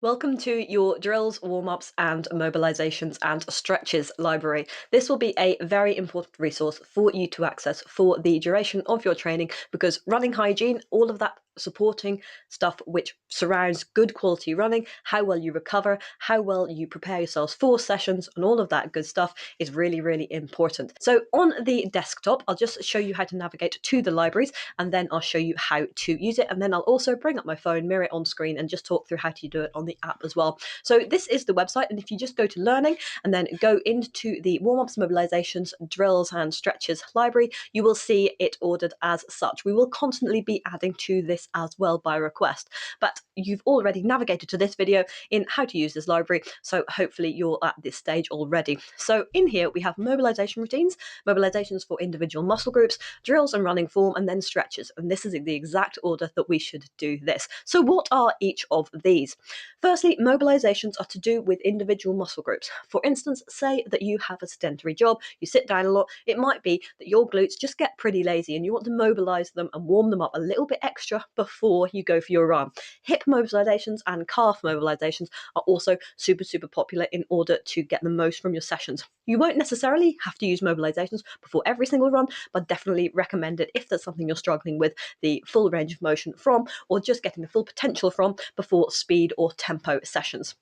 Welcome to your drills, warm-ups and mobilisations and stretches library. This will be a very important resource for you to access for the duration of your training because running hygiene, all of that supporting stuff which surrounds good quality running, how well you recover, how well you prepare yourselves for sessions and all of that good stuff is really, really important. So on the desktop, I'll just show you how to navigate to the libraries and then I'll show you how to use it. And then I'll also bring up my phone, mirror it on screen and just talk through how to do it on the app as well. So this is the website, and if you just go to learning and then go into the warm-ups, mobilisations, drills and stretches library, you will see it ordered as such. We will constantly be adding to this as well by request, but you've already navigated to this video in how to use this library, so hopefully you're at this stage already. So in here we have mobilisation routines, mobilisations for individual muscle groups, drills and running form, and then stretches, and this is the exact order that we should do this. So what are each of these? Firstly, mobilisations are to do with individual muscle groups. For instance, say that you have a sedentary job, you sit down a lot, it might be that your glutes just get pretty lazy and you want to mobilise them and warm them up a little bit extra before you go for your run. Hip mobilisations and calf mobilisations are also super, super popular in order to get the most from your sessions. You won't necessarily have to use mobilisations before every single run, but definitely recommend it if there's something you're struggling with the full range of motion from, or just getting the full potential from before speed or tempo sessions.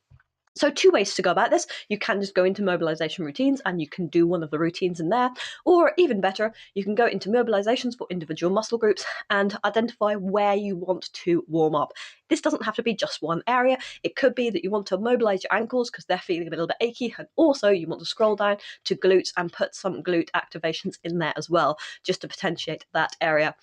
So two ways to go about this. You can just go into mobilisation routines and you can do one of the routines in there, or even better, you can go into mobilisations for individual muscle groups and identify where you want to warm up. This doesn't have to be just one area. It could be that you want to mobilise your ankles because they're feeling a little bit achy, and also you want to scroll down to glutes and put some glute activations in there as well, just to potentiate that area.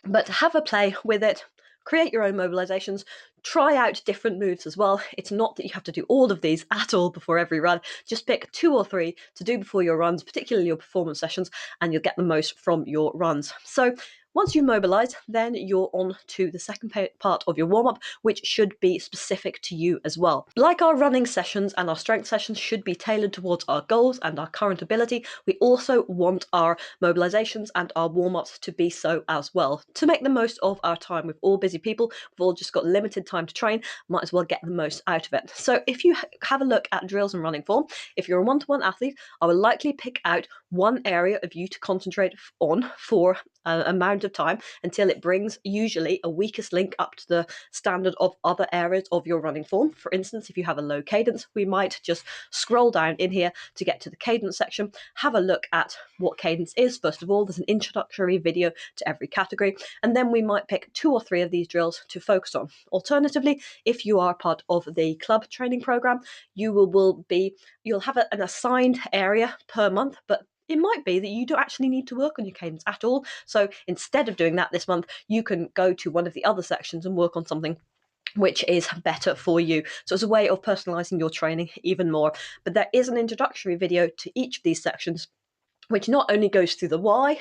But have a play with it. Create your own mobilisations, try out different moves as well. It's not that you have to do all of these at all before every run. Just pick 2 or 3 to do before your runs, particularly your performance sessions, and you'll get the most from your runs. So once you mobilise, then you're on to the second part of your warm-up, which should be specific to you as well. Like our running sessions and our strength sessions should be tailored towards our goals and our current ability, we also want our mobilisations and our warm-ups to be so as well. To make the most of our time, we're all busy people, we've all just got limited time to train, might as well get the most out of it. So if you have a look at drills and running form, if you're a one-to-one athlete, I will likely pick out one area of you to concentrate on for an amount of time until it brings usually a weakest link up to the standard of other areas of your running form. For instance, if you have a low cadence, we might just scroll down in here to get to the cadence section, have a look at what cadence is. First of all, there's an introductory video to every category, and then we might pick 2 or 3 of these drills to focus on. Alternatively, if you are part of the club training program, you'll have an assigned area per month, but it might be that you don't actually need to work on your cadence at all. So instead of doing that this month, you can go to one of the other sections and work on something which is better for you. So it's a way of personalizing your training even more. But there is an introductory video to each of these sections, which not only goes through the why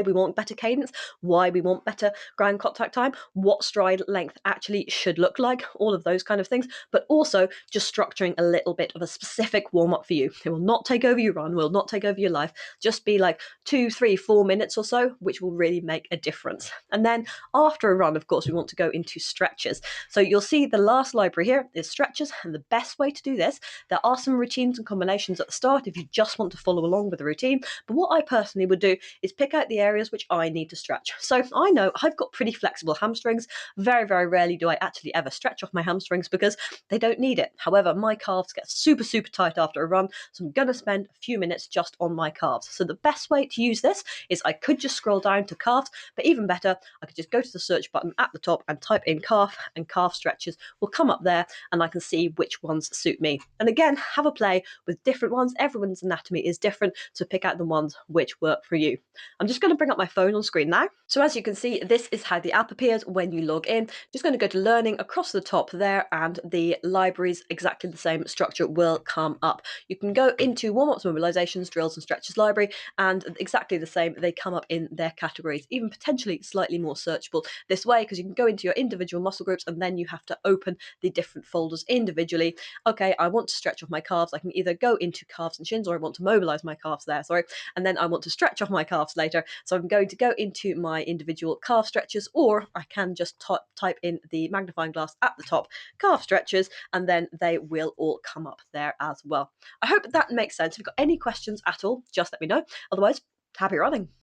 we want better cadence, why we want better ground contact time, what stride length actually should look like, all of those kind of things, but also just structuring a little bit of a specific warm-up for you. It will not take over your run, will not take over your life, just be like 2, 3, 4 minutes or so, which will really make a difference. And then after a run, of course, we want to go into stretches. So you'll see the last library here is stretches, and the best way to do this, there are some routines and combinations at the start if you just want to follow along with the routine. But what I personally would do is pick out the areas which I need to stretch. So I know I've got pretty flexible hamstrings. Very, very rarely do I actually ever stretch off my hamstrings because they don't need it. However, my calves get super, super tight after a run, so I'm going to spend a few minutes just on my calves. So the best way to use this is I could just scroll down to calves, but even better, I could just go to the search button at the top and type in calf, and calf stretches will come up there and I can see which ones suit me. And again, have a play with different ones. Everyone's anatomy is different, so pick out the ones which work for you. I'm just going to bring up my phone on screen now. So as you can see, this is how the app appears when you log in. Just going to go to learning across the top there, and the libraries, exactly the same structure, will come up. You can go into warm-ups, mobilisations, drills and stretches library, and exactly the same, they come up in their categories, even potentially slightly more searchable this way, because you can go into your individual muscle groups and then you have to open the different folders individually. Okay, I want to stretch off my calves. I can either go into calves and shins, or I want to mobilise my calves there, sorry. and then I want to stretch off my calves later. So I'm going to go into my individual calf stretches, or I can just type in the magnifying glass at the top, calf stretches, and then they will all come up there as well. I hope that makes sense. If you've got any questions at all, just let me know. Otherwise, happy running.